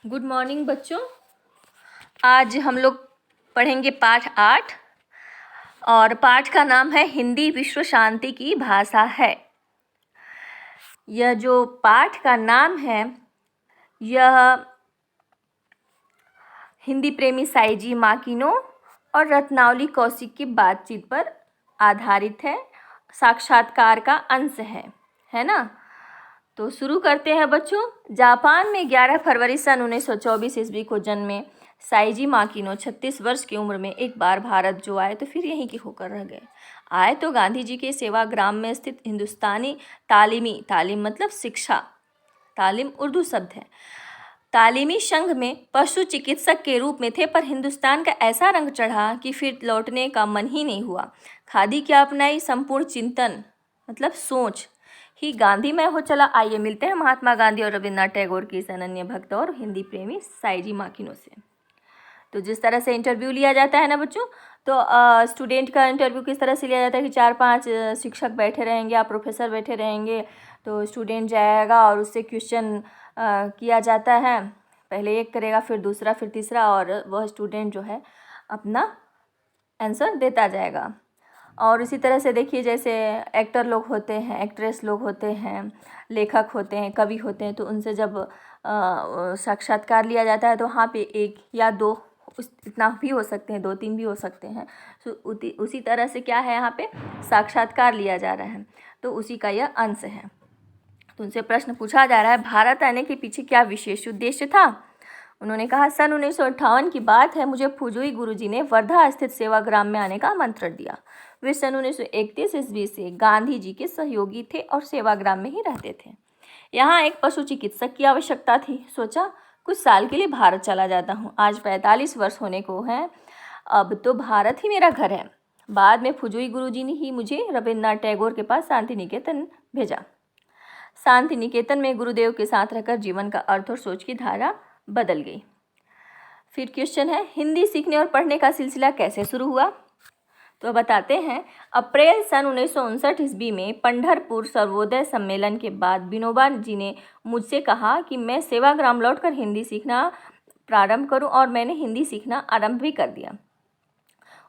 Good morning बच्चों। आज हम लोग पढ़ेंगे पाठ 8 और पाठ का नाम है हिंदी विश्व शांति की भाषा है। यह जो पाठ का नाम है यह हिंदी प्रेमी साईजी माकिनो और रत्नावली कौशिक की बातचीत पर आधारित है, साक्षात्कार का अंश है ना। तो शुरू करते हैं बच्चों। जापान में 11 फरवरी सन 1924 ईस्वी को जन्मे साईजी माकिनो 36 वर्ष की उम्र में एक बार भारत जो आए तो फिर यहीं के होकर रह गए। आए तो गांधी जी के सेवाग्राम में स्थित हिंदुस्तानी तालीम मतलब शिक्षा, तालीम उर्दू शब्द है, तालीमी संघ में पशु चिकित्सक के रूप में थे, पर हिंदुस्तान का ऐसा रंग चढ़ा कि फिर लौटने का मन ही नहीं हुआ। खादी क्या अपनाई, संपूर्ण चिंतन मतलब सोच ही गांधीमय हो चला। आइए मिलते हैं महात्मा गांधी और रविन्द्रनाथ टैगोर की इस अनन्य भक्त और हिंदी प्रेमी साईजी माकिनो से। तो जिस तरह से इंटरव्यू लिया जाता है ना बच्चों, तो स्टूडेंट का इंटरव्यू किस तरह से लिया जाता है कि 4-5 शिक्षक बैठे रहेंगे या प्रोफेसर बैठे रहेंगे, तो स्टूडेंट जाएगा और उससे क्वेश्चन किया जाता है। पहले एक करेगा, फिर दूसरा, फिर तीसरा, और वह स्टूडेंट जो है अपना आंसर देता जाएगा। और इसी तरह से देखिए, जैसे एक्टर लोग होते हैं, एक्ट्रेस लोग होते हैं, लेखक होते हैं, कवि होते हैं, तो उनसे जब साक्षात्कार लिया जाता है तो वहाँ पे 1 या 2 इतना भी हो सकते हैं, 2-3 भी हो सकते हैं। तो उसी तरह से क्या है, यहाँ पे साक्षात्कार लिया जा रहा है, तो उसी का यह अंश है। तो उनसे प्रश्न पूछा जा रहा है, भारत आने के पीछे क्या विशेष उद्देश्य था। उन्होंने कहा, सन 1958 की बात है, मुझे फुजुई गुरुजी ने वर्धा स्थित सेवाग्राम में आने का आमंत्रण दिया। वे सन 1931 ईस्वी से गांधी जी के सहयोगी थे और सेवाग्राम में ही रहते थे। यहाँ एक पशु चिकित्सक की आवश्यकता थी। सोचा कुछ साल के लिए भारत चला जाता हूँ। आज 45 वर्ष होने को हैं, अब तो भारत ही मेरा घर है। बाद में फुजुई गुरुजी ने ही मुझे रविन्द्रनाथ टैगोर के पास शांति निकेतन भेजा। शांति निकेतन में गुरुदेव के साथ रहकर जीवन का अर्थ और सोच की धारा बदल गई। फिर क्वेश्चन है, हिंदी सीखने और पढ़ने का सिलसिला कैसे शुरू हुआ। तो बताते हैं, अप्रैल सन 1959 ईस्वी में पंढरपुर सर्वोदय सम्मेलन के बाद विनोबा जी ने मुझसे कहा कि मैं सेवाग्राम लौटकर हिंदी सीखना प्रारंभ करूं, और मैंने हिंदी सीखना आरंभ भी कर दिया।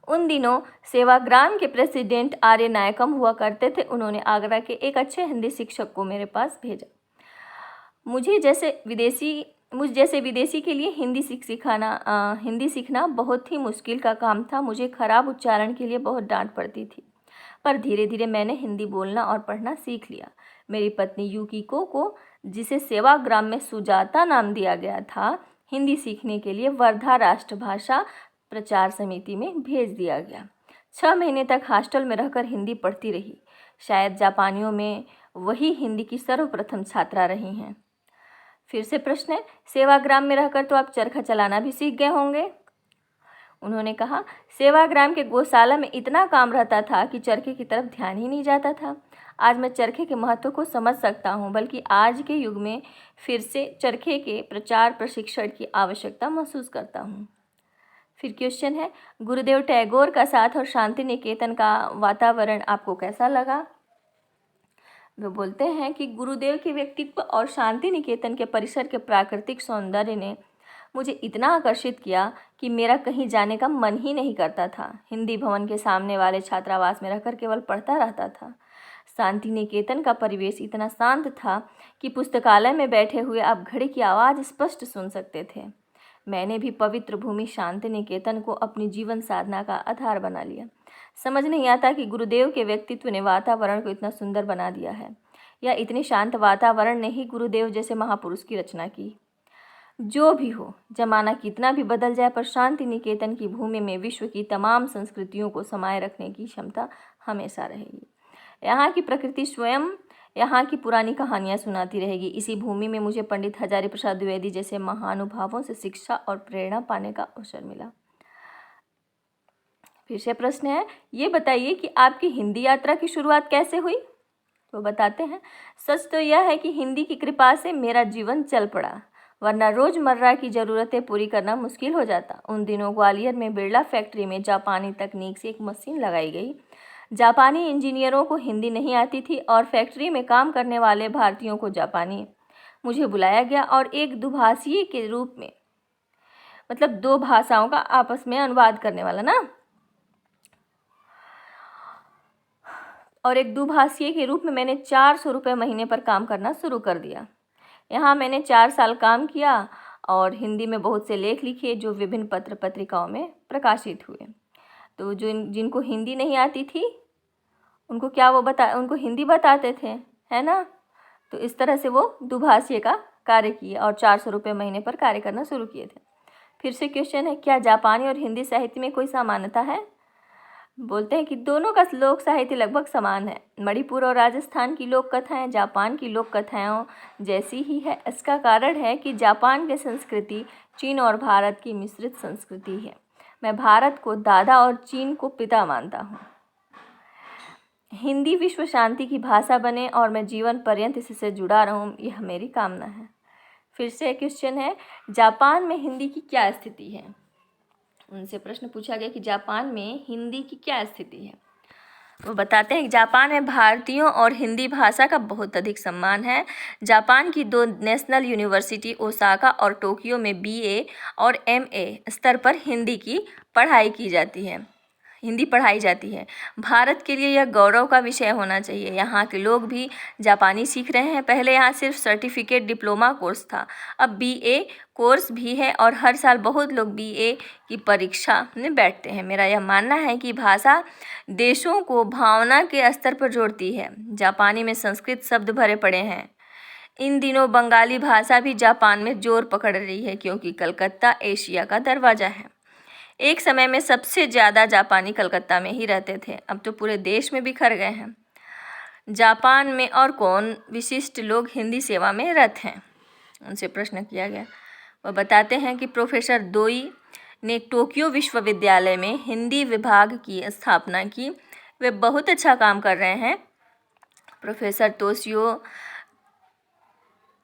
उन दिनों सेवाग्राम के प्रेसिडेंट आर्य नायकम हुआ करते थे। उन्होंने आगरा के एक अच्छे हिंदी शिक्षक को मेरे पास भेजा। मुझ जैसे विदेशी के लिए हिंदी सीखना बहुत ही मुश्किल का काम था। मुझे खराब उच्चारण के लिए बहुत डांट पड़ती थी, पर धीरे धीरे मैंने हिंदी बोलना और पढ़ना सीख लिया। मेरी पत्नी युकिको को, जिसे सेवाग्राम में सुजाता नाम दिया गया था, हिंदी सीखने के लिए वर्धा राष्ट्रभाषा प्रचार समिति में भेज दिया गया। 6 महीने तक हॉस्टल में रहकर हिंदी पढ़ती रही। शायद जापानियों में वही हिंदी की सर्वप्रथम छात्रा रही हैं। फिर से प्रश्न है, सेवाग्राम में रहकर तो आप चरखा चलाना भी सीख गए होंगे। उन्होंने कहा, सेवाग्राम के गौशाला में इतना काम रहता था कि चरखे की तरफ ध्यान ही नहीं जाता था। आज मैं चरखे के महत्व को समझ सकता हूँ, बल्कि आज के युग में फिर से चरखे के प्रचार प्रशिक्षण की आवश्यकता महसूस करता हूँ। फिर क्वेश्चन है, गुरुदेव टैगोर का साथ और शांति निकेतन का वातावरण आपको कैसा लगा। वे बोलते हैं कि गुरुदेव के व्यक्तित्व और शांति निकेतन के परिसर के प्राकृतिक सौंदर्य ने मुझे इतना आकर्षित किया कि मेरा कहीं जाने का मन ही नहीं करता था। हिंदी भवन के सामने वाले छात्रावास में रहकर केवल पढ़ता रहता था। शांति निकेतन का परिवेश इतना शांत था कि पुस्तकालय में बैठे हुए आप घड़ी की आवाज़ स्पष्ट सुन सकते थे। मैंने भी पवित्र भूमि शांति निकेतन को अपनी जीवन साधना का आधार बना लिया। समझ नहीं आता कि गुरुदेव के व्यक्तित्व ने वातावरण को इतना सुंदर बना दिया है, या इतने शांत वातावरण ने ही गुरुदेव जैसे महापुरुष की रचना की। जो भी हो, जमाना कितना भी बदल जाए, पर शांति निकेतन की भूमि में विश्व की तमाम संस्कृतियों को समाये रखने की क्षमता हमेशा रहेगी। यहाँ की प्रकृति स्वयं यहाँ की पुरानी कहानियाँ सुनाती रहेगी। इसी भूमि में मुझे पंडित हजारी प्रसाद द्विवेदी जैसे महानुभावों से शिक्षा और प्रेरणा पाने का अवसर मिला। फिर से प्रश्न है, ये बताइए कि आपकी हिंदी यात्रा की शुरुआत कैसे हुई। तो बताते हैं, सच तो यह है कि हिंदी की कृपा से मेरा जीवन चल पड़ा, वरना रोज़मर्रा की ज़रूरतें पूरी करना मुश्किल हो जाता। उन दिनों ग्वालियर में बिरला फैक्ट्री में जापानी तकनीक से एक मशीन लगाई गई। जापानी इंजीनियरों को हिंदी नहीं आती थी और फैक्ट्री में काम करने वाले भारतीयों को जापानी। मुझे बुलाया गया और एक दुभाषीय के रूप में, मतलब दो भाषाओं का आपस में अनुवाद करने वाला ना, और एक दुभाषीय के रूप में मैंने 400 रुपये महीने पर काम करना शुरू कर दिया। यहाँ मैंने 4 साल काम किया और हिंदी में बहुत से लेख लिखे जो विभिन्न पत्र पत्रिकाओं में प्रकाशित हुए। तो जिनको हिंदी नहीं आती थी उनको उनको हिंदी बताते थे, है ना। तो इस तरह से वो दुभाषीय का कार्य किए और 400 रुपये महीने पर कार्य करना शुरू किए थे। फिर से क्वेश्चन है, क्या जापानी और हिंदी साहित्य में कोई समानता है? बोलते हैं कि दोनों का लोक साहित्य लगभग समान है। मणिपुर और राजस्थान की लोक कथाएं जापान की लोक कथाओं जैसी ही है। इसका कारण है कि जापान की संस्कृति चीन और भारत की मिश्रित संस्कृति है। मैं भारत को दादा और चीन को पिता मानता हूँ। हिंदी विश्व शांति की भाषा बने और मैं जीवन पर्यंत इससे जुड़ा रहूँ, यह मेरी कामना है। फिर से क्वेश्चन है, जापान में हिंदी की क्या स्थिति है? उनसे प्रश्न पूछा गया कि जापान में हिंदी की क्या स्थिति है। वो बताते हैं कि जापान में भारतीयों और हिंदी भाषा का बहुत अधिक सम्मान है। जापान की 2 नेशनल यूनिवर्सिटी ओसाका और टोक्यो में BA और MA स्तर पर हिंदी पढ़ाई जाती है। भारत के लिए यह गौरव का विषय होना चाहिए। यहाँ के लोग भी जापानी सीख रहे हैं। पहले यहाँ सिर्फ सर्टिफिकेट डिप्लोमा कोर्स था, अब BA कोर्स भी है और हर साल बहुत लोग BA की परीक्षा में बैठते हैं। मेरा यह मानना है कि भाषा देशों को भावना के स्तर पर जोड़ती है। जापानी में संस्कृत शब्द भरे पड़े हैं। इन दिनों बंगाली भाषा भी जापान में जोर पकड़ रही है क्योंकि कलकत्ता एशिया का दरवाज़ा है। एक समय में सबसे ज़्यादा जापानी कलकत्ता में ही रहते थे, अब तो पूरे देश में बिखर गए हैं। जापान में और कौन विशिष्ट लोग हिंदी सेवा में रत हैं? उनसे प्रश्न किया गया। वह बताते हैं कि प्रोफेसर दोई ने टोक्यो विश्वविद्यालय में हिंदी विभाग की स्थापना की। वे बहुत अच्छा काम कर रहे हैं। प्रोफेसर तोशियो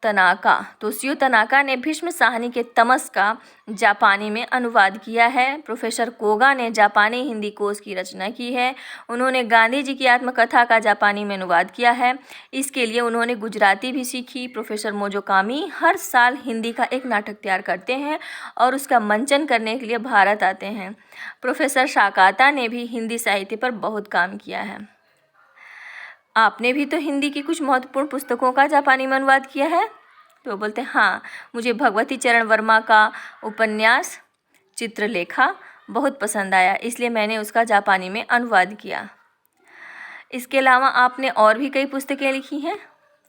तनाका ने भीष्म साहनी के तमस का जापानी में अनुवाद किया है। प्रोफेसर कोगा ने जापानी हिंदी कोश की रचना की है। उन्होंने गांधी जी की आत्मकथा का जापानी में अनुवाद किया है। इसके लिए उन्होंने गुजराती भी सीखी। प्रोफेसर मोजोकामी हर साल हिंदी का एक नाटक तैयार करते हैं और उसका मंचन करने के लिए भारत आते हैं। प्रोफेसर साकाता ने भी हिंदी साहित्य पर बहुत काम किया है। आपने भी तो हिंदी की कुछ महत्वपूर्ण पुस्तकों का जापानी में अनुवाद किया है? तो बोलते हैं हाँ, मुझे भगवती चरण वर्मा का उपन्यास चित्रलेखा बहुत पसंद आया, इसलिए मैंने उसका जापानी में अनुवाद किया। इसके अलावा आपने और भी कई पुस्तकें लिखी हैं?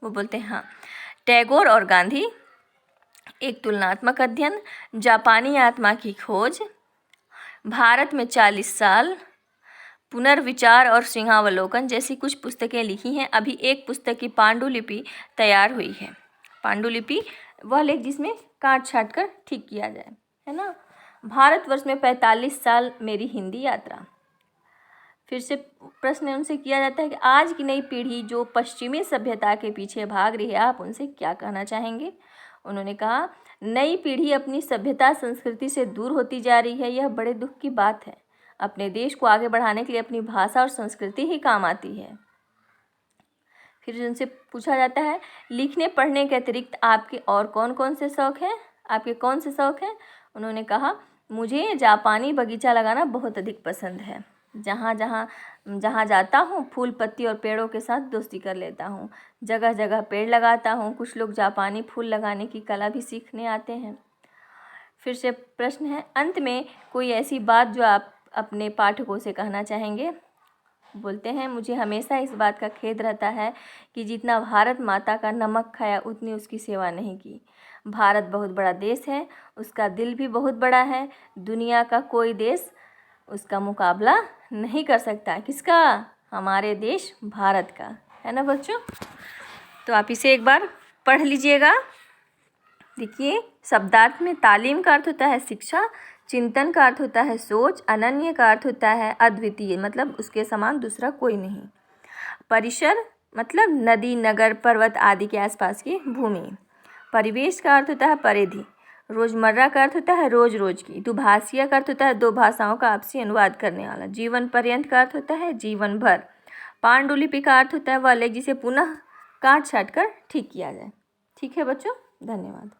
वो बोलते हैं हाँ, टैगोर और गांधी, एक तुलनात्मक अध्ययन, जापानी आत्मा की खोज, भारत में 40 साल, पुनर्विचार और सिंहावलोकन जैसी कुछ पुस्तकें लिखी हैं। अभी एक पुस्तक की पांडुलिपि तैयार हुई है। पांडुलिपि वह लेख जिसमें काट छाट कर ठीक किया जाए, है ना। भारतवर्ष में 45 साल मेरी हिंदी यात्रा। फिर से प्रश्न उनसे किया जाता है कि आज की नई पीढ़ी जो पश्चिमी सभ्यता के पीछे भाग रही है, आप उनसे क्या कहना चाहेंगे? उन्होंने कहा, नई पीढ़ी अपनी सभ्यता संस्कृति से दूर होती जा रही है। यह बड़े दुख की बात है। अपने देश को आगे बढ़ाने के लिए अपनी भाषा और संस्कृति ही काम आती है। फिर उनसे पूछा जाता है, लिखने पढ़ने के अतिरिक्त आपके और कौन कौन से शौक़ हैं? आपके कौन से शौक़ हैं? उन्होंने कहा, मुझे जापानी बगीचा लगाना बहुत अधिक पसंद है। जहाँ जाता हूँ फूल पत्ती और पेड़ों के साथ दोस्ती कर लेता हूँ। जगह जगह पेड़ लगाता हूँ। कुछ लोग जापानी फूल लगाने की कला भी सीखने आते हैं। फिर से प्रश्न है, अंत में कोई ऐसी बात जो आप अपने पाठकों से कहना चाहेंगे? बोलते हैं, मुझे हमेशा इस बात का खेद रहता है कि जितना भारत माता का नमक खाया उतनी उसकी सेवा नहीं की। भारत बहुत बड़ा देश है, उसका दिल भी बहुत बड़ा है। दुनिया का कोई देश उसका मुकाबला नहीं कर सकता। किसका? हमारे देश भारत का, है ना बच्चों। तो आप इसे एक बार पढ़ लीजिएगा। देखिए, शब्दार्थ में तालीम का अर्थ होता है शिक्षा, चिंतन का अर्थ होता है सोच, अनन्य का अर्थ होता है अद्वितीय, मतलब उसके समान दूसरा कोई नहीं। परिसर मतलब नदी, नगर, पर्वत आदि के आसपास की भूमि। परिवेश का अर्थ होता है परिधि। रोजमर्रा का अर्थ होता है रोज रोज की। दुभाषीय का अर्थ होता है दो भाषाओं का आपसी अनुवाद करने वाला। जीवन पर्यंत का अर्थ होता है जीवन भर। पांडुलिपि का अर्थ होता है वह लेख जिसे पुनः काट छाट कर ठीक किया जाए। ठीक है बच्चों। धन्यवाद।